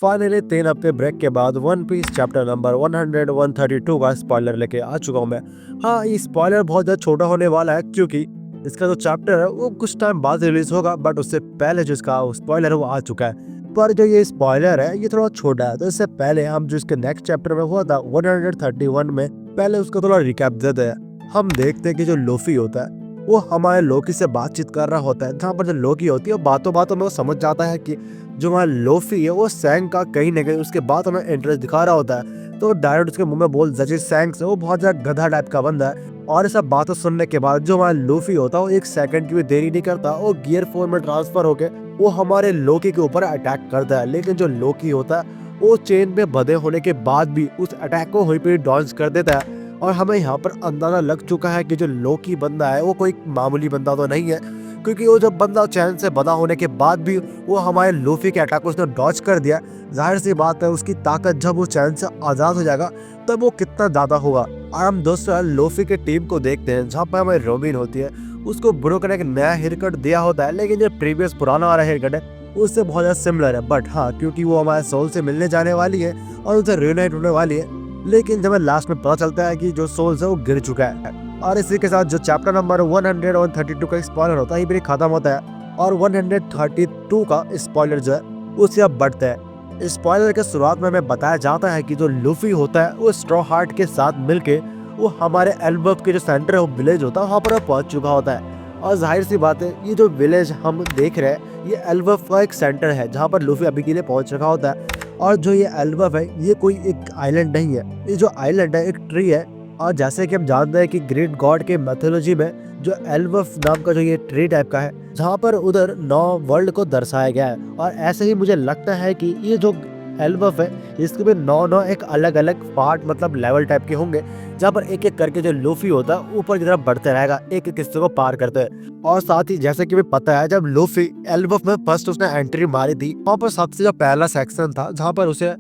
Finally 3 हफ्ते break के बाद वन पीस चैप्टर नंबर 100 132 का स्पॉइलर लेके आ चुका हूँ मैं। हाँ, ये स्पॉइलर बहुत ज़्यादा छोटा होने वाला है क्योंकि इसका जो चैप्टर है वो कुछ टाइम बाद रिलीज होगा, बट उससे पहले जो इसका स्पॉइलर है वो आ चुका है। पर जो ये स्पॉइलर है ये थोड़ा छोटा है, तो इससे पहले हम जो इसके नेक्स्ट चैप्टर में हुआ था 131 में, पहले उसका थोड़ा रिकैप देते हैं। हम देखते हैं कि जो लोफी होता है वो हमारे लोकी से बातचीत कर रहा होता है, जहाँ पर जो लोकी होती है वो बातों बातों में वो समझ जाता है कि जो हमारा लोफी है वो सैंग का कहीं ना कहीं उसके बातों में इंटरेस्ट दिखा रहा होता है। तो डायरेक्ट उसके मुंह में बोल जजिस सैंग से वो बहुत ज्यादा गधा टाइप का बंदा है। और सब बातों सुनने के बाद जो हमारा लोफी होता है वो एक सेकंड की भी देरी नहीं करता, वो गियर 4 में ट्रांसफर होके वो हमारे लोकी के ऊपर अटैक करता है। लेकिन जो लोकी होता है वो चेन में बंधे होने के बाद भी उस अटैक को वहीं पे डॉन्स कर देता है। और हमें यहाँ पर अंदाजा लग चुका है कि जो लोकी बंदा है वो कोई मामूली बंदा तो नहीं है, क्योंकि वो जब बंदा चैन से बंधा होने के बाद भी वो हमारे लोफी के अटैक को उसने डॉज कर दिया। जाहिर सी बात है उसकी ताकत जब वो चैन से आजाद हो जाएगा तब वो कितना ज्यादा होगा। और हम दोस्तों लोफी के टीम को देखते हैं, जहाँ पर हमारी रोबिन होती है, उसको ब्रोकन एक नया हेयर कट दिया होता है, लेकिन जो प्रीवियस पुराना वाला हेयर कट है उससे बहुत ज्यादा सिमिलर है। बट हाँ, क्योंकि वो हमारे सोल से मिलने जाने वाली है और उनसे रियूनाइट होने वाली है, लेकिन जब लास्ट में पता चलता है कि जो सोल्स है वो गिर चुका है। और इसी के साथ जो चैप्टर नंबर 100 और 32 का स्पॉइलर होता है ये भी खत्म होता है और 132 का स्पॉइलर जो है उससे अब बढ़ता है। स्पॉइलर के शुरुआत में हमें बताया जाता है कि जो लूफी होता है वो स्ट्रॉ हार्ट के साथ मिलके वो हमारे एल्बर्ट के जो सेंटर है वो विलेज होता है वहाँ पर पहुंच चुका होता है। और जाहिर सी बात है ये जो विलेज हम देख रहे हैं ये एल्बर्ट का एक सेंटर है जहाँ पर लूफी अभी के लिए पहुंच रखा होता है। और जो ये एल्बर्ट है ये कोई एक आइलैंड नहीं है, ये जो आइलैंड है एक ट्री है। और जैसे कि हम जानते हैं कि ग्रेट गॉड के मैथोलॉजी में जो एल्बर्ट नाम का जो ये ट्री टाइप का है, जहाँ पर उधर 9 वर्ल्ड को दर्शाया गया है। और ऐसे ही मुझे लगता है कि ये जो एल्बर्ट है इसके भी 9 एक अलग अलग पार्ट मतलब लेवल टाइप के होंगे, जहाँ पर एक एक करके जो लूफी होता है ऊपर की तरफ बढ़ते रहेगा एक एक हिस्से को पार करते हैं। और साथ ही जैसे कि भी पता है जब लूफी एल्बर्ट में फर्स्ट उसने एंट्री मारी थी वहाँ पर सबसे जो पहला सेक्शन था जहाँ पर उसे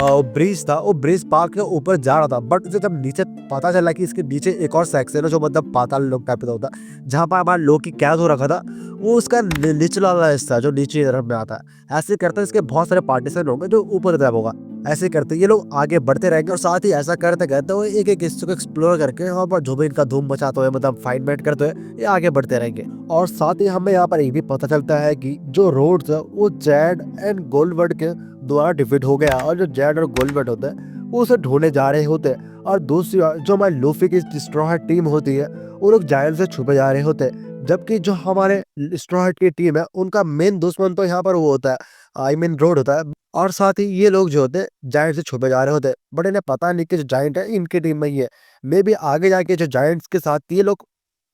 ब्रिज था, वो ब्रिज पार के ऊपर जा रहा था। बट उसे जब नीचे पता चला कि इसके नीचे एक और सेक्शन है जो मतलब पाताल लोक टाइप का होता है, जहाँ पर हमारा लोकी कैद हो रखा था, वो उसका निचला वाला हिस्सा जो नीचे की तरफ में आता है। ऐसे करते इसके बहुत सारे पार्टीशन होंगे जो ऊपर तरफ होगा। ऐसे करते ये लोग आगे बढ़ते रहेंगे और साथ ही ऐसा करते करते वो एक एक हिस्से को एक्सप्लोर करके वहाँ पर जो भी इनका धूम मचाते हुए मतलब फाइट वाइट करते हुए ये आगे बढ़ते रहेंगे। और साथ ही हमें यहाँ पर ये भी पता चलता है कि जो रोड्स है वो जैड एंड गोल्डवर्ड के द्वारा डिफीट हो गया और जो जैड और गोल्डवर्ड होते हैं वो उसे ढूंढने जा रहे होते हैं। और दूसरी ओर जो हमारी लूफी की स्ट्रॉ हैट टीम होती है वो लोग जायंट से छुपे जा रहे होते हैं, जबकि जो हमारे स्ट्रॉ हैट की टीम है उनका मेन दुश्मन तो यहाँ पर वो होता है, आई मीन रोड होता है। और साथ ही ये लोग जो होते हैं जायंट से छुपे जा रहे होते हैं, बट इन्हें पता नहीं कि जो जायंट है इनकी टीम में ही है। मे बी आगे जाके जो जायंट्स के साथ ये लोग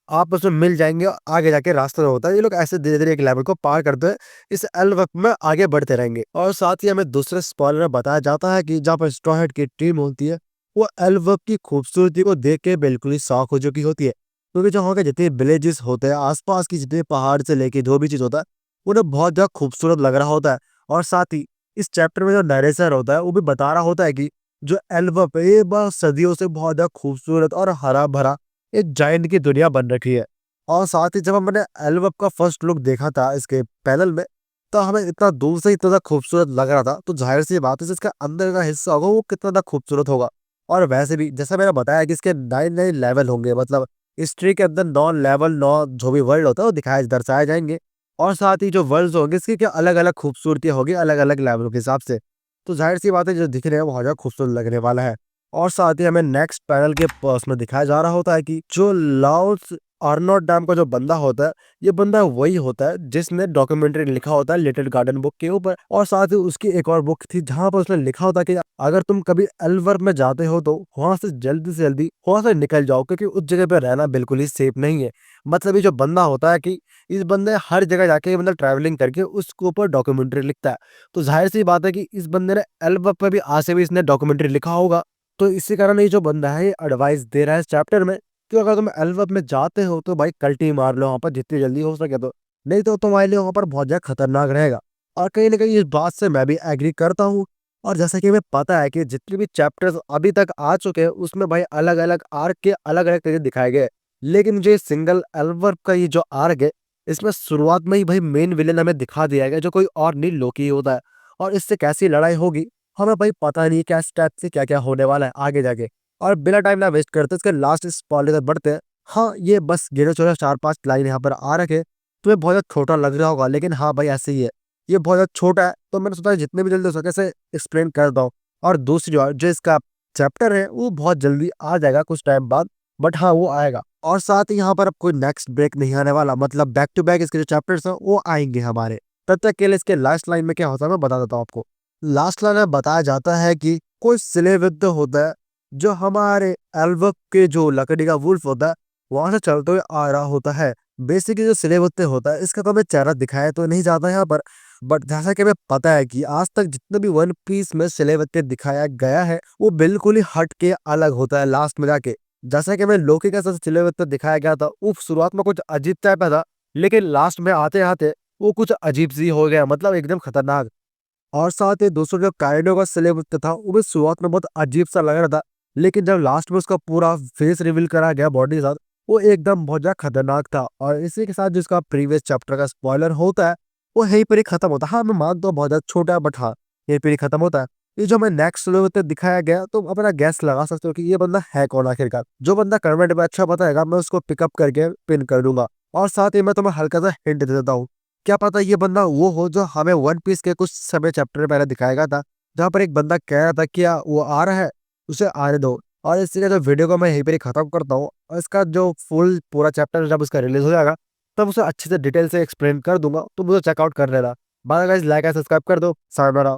आपस में मिल जाएंगे और आगे जाके रास्ता होता है, ये लोग ऐसे धीरे धीरे एक लेवल को पार करते हुए इस एल वक्त में आगे बढ़ते रहेंगे। और साथ ही हमें दूसरे स्पॉइलर में बताया जाता है कि जहाँ पर स्ट्रॉ हैट की टीम होती है वो एल वक्त की खूबसूरती को देख के बिल्कुल ही शौक हो चुकी होती है, क्योंकि जो वहाँ के जितने विलेजेस होते हैं आसपास की जितने पहाड़ से लेके जो भी चीज होता है उन्हें बहुत ज्यादा खूबसूरत लग रहा होता है। और साथ ही इस चैप्टर में जो नरेशर होता है वो भी बता रहा होता है कि जो एल्वप है ये बस सदियों से बहुत ज्यादा खूबसूरत और हरा भरा एक जायंट की दुनिया बन रखी है। और साथ ही जब हमने एल्बम का फर्स्ट लुक देखा था इसके पैनल में, तो हमें इतना दूर से इतना खूबसूरत लग रहा था, तो जाहिर सी बात है इसका अंदर का हिस्सा होगा वो कितना ज्यादा खूबसूरत होगा। और वैसे भी जैसा मैंने बताया कि इसके 9 लेवल होंगे, मतलब इस ट्री के अंदर 9 लेवल 9 जो भी वर्ल्ड होता है वो दिखाए दर्शाए जाएंगे। और साथ ही जो वर्ल्ड होंगे इसकी क्या अलग अलग खूबसूरती होगी अलग अलग लेवलों के हिसाब से। तो जाहिर सी बात है जो दिख रहे हैं वो बहुत ज्यादा खूबसूरत लगने वाला है। और साथ ही हमें नेक्स्ट पैनल के पास में दिखाया जा रहा होता है कि जो लाउस आर्नोट नाम का जो बंदा होता है ये बंदा वही होता है जिसने डॉक्यूमेंट्री लिखा होता है लिटिल गार्डन बुक के ऊपर। और साथ ही उसकी एक और बुक थी जहां पर उसने लिखा होता है कि अगर तुम कभी एल्वर में जाते हो तो वहां से जल्दी वहां से निकल जाओ, क्योंकि उस जगह पे रहना बिल्कुल ही सेफ नहीं है। मतलब ये जो बंदा होता है कि इस बंदे हर जगह जाके मतलब ट्रैवलिंग करके उसके ऊपर डॉक्यूमेंट्री लिखता है। तो जाहिर सी बात है कि इस बंदे ने एल्वर पे भी आज से भी इसने डॉक्यूमेंट्री लिखा होगा। तो इसी कारण ये जो बंदा है ये एडवाइस दे रहा है इस चैप्टर में कि अगर तुम एल्बम में जाते हो तो भाई कल्टी मार लो वहां पर जितनी जल्दी हो सके, तो नहीं तो तुम्हारे लिए वहां पर बहुत ज्यादा खतरनाक रहेगा। और कहीं ना कहीं इस बात से मैं भी एग्री करता हूँ। और जैसा कि हमें पता है कि जितने भी चैप्टर्स अभी तक आ चुके हैं उसमें भाई अलग अलग आर्क के अलग अलग तरीके दिखाए गए, लेकिन जो सिंगल एल्बम का ये जो आर्क है इसमें शुरुआत में ही भाई मेन विलेन हमें दिखा दिया गया जो कोई और नहीं लोकी होता है। और इससे कैसी लड़ाई होगी हमें भाई पता नहीं, क्या स्टेप से क्या क्या होने वाला है आगे जाके। और बिना टाइम ना वेस्ट करते इसके लास्ट स्पॉइलर तक बढ़ते हैं। हाँ, ये बस गिने चुने 4-5 लाइन यहाँ पर आ रखे, तुम्हें बहुत ज़्यादा छोटा लग रहा होगा, लेकिन हाँ भाई ऐसे ही है। ये बहुत ज़्यादा छोटा है, तो मैंने सोचा जितने भी जल्दी हो सके इसे एक्सप्लेन कर दूँ। और दूसरी ओर जो इसका चैप्टर है वो बहुत जल्दी आ जाएगा कुछ टाइम बाद, बट हाँ वो आएगा। और साथ ही यहाँ पर अब कोई नेक्स्ट ब्रेक नहीं आने वाला, मतलब बैक टू बैक इसके जो चैप्टर्स हैं वो आएंगे हमारे। तब तक के लिए इसके लास्ट लाइन में क्या होता है मैं बता देता हूँ आपको। लास्ट लाइन में बताया जाता है कि कोई सिलेविद्ध होता है जो हमारे एल्वक के जो लकड़ी का वुल्फ होता है वहां से चलते हुए आ रहा होता है। बेसिकली जो सिलेविद्ध होता है इसका तो हमें चेहरा दिखाया तो नहीं जाता यहाँ पर, बट जैसा कि हमें पता है कि आज तक जितने भी वन पीस में सिलेविद्ध दिखाया गया है वो बिल्कुल ही हट के अलग होता है लास्ट में जाके। जैसा कि हमें लोकी का सबसे सिलेविद्ध दिखाया गया था वो शुरुआत में कुछ अजीब टाइप का था, लेकिन लास्ट में आते आते वो कुछ अजीब सी हो गया, मतलब एकदम खतरनाक। और साथ ही दूसरा जो काइडो का सिलेबस था वो भी शुरुआत में बहुत अजीब सा लग रहा था, लेकिन जब लास्ट में उसका पूरा फेस रिवील करा गया बॉडी के साथ वो एकदम बहुत ज्यादा खतरनाक था। और इसी के साथ जिसका प्रीवियस चैप्टर का स्पॉइलर होता है वो यहीं पर ही खत्म होता है। हाँ मैं मानता हूँ बहुत ज्यादा छोटा है, बट हाँ यहीं पर ही खत्म होता है। ये जो हमें नेक्स्ट सिलेबस दिखाया गया तो अपना गैस लगा सकते हो कि ये बंदा है कौन आखिरकार। जो बंदा कमेंट में अच्छा बताएगा मैं उसको पिकअप करके पिन कर दूंगा। और साथ ही मैं तुम्हें हल्का सा हिंट दे देता हूँ, क्या पता ये बंदा वो हो जो हमें वन पीस के कुछ समय चैप्टर पहले दिखाया गया था, जहाँ पर एक बंदा कह रहा था कि वो आ रहा है उसे आने दो। और इसलिए जो वीडियो को मैं यहीं पर ही खत्म करता हूँ, और इसका जो फुल पूरा चैप्टर जब उसका रिलीज हो जाएगा तब उसे अच्छे से डिटेल से एक्सप्लेन कर दूंगा, तो मुझे चेकआउट कर लेना। Bye guys, like and subscribe कर दो। सायोनारा।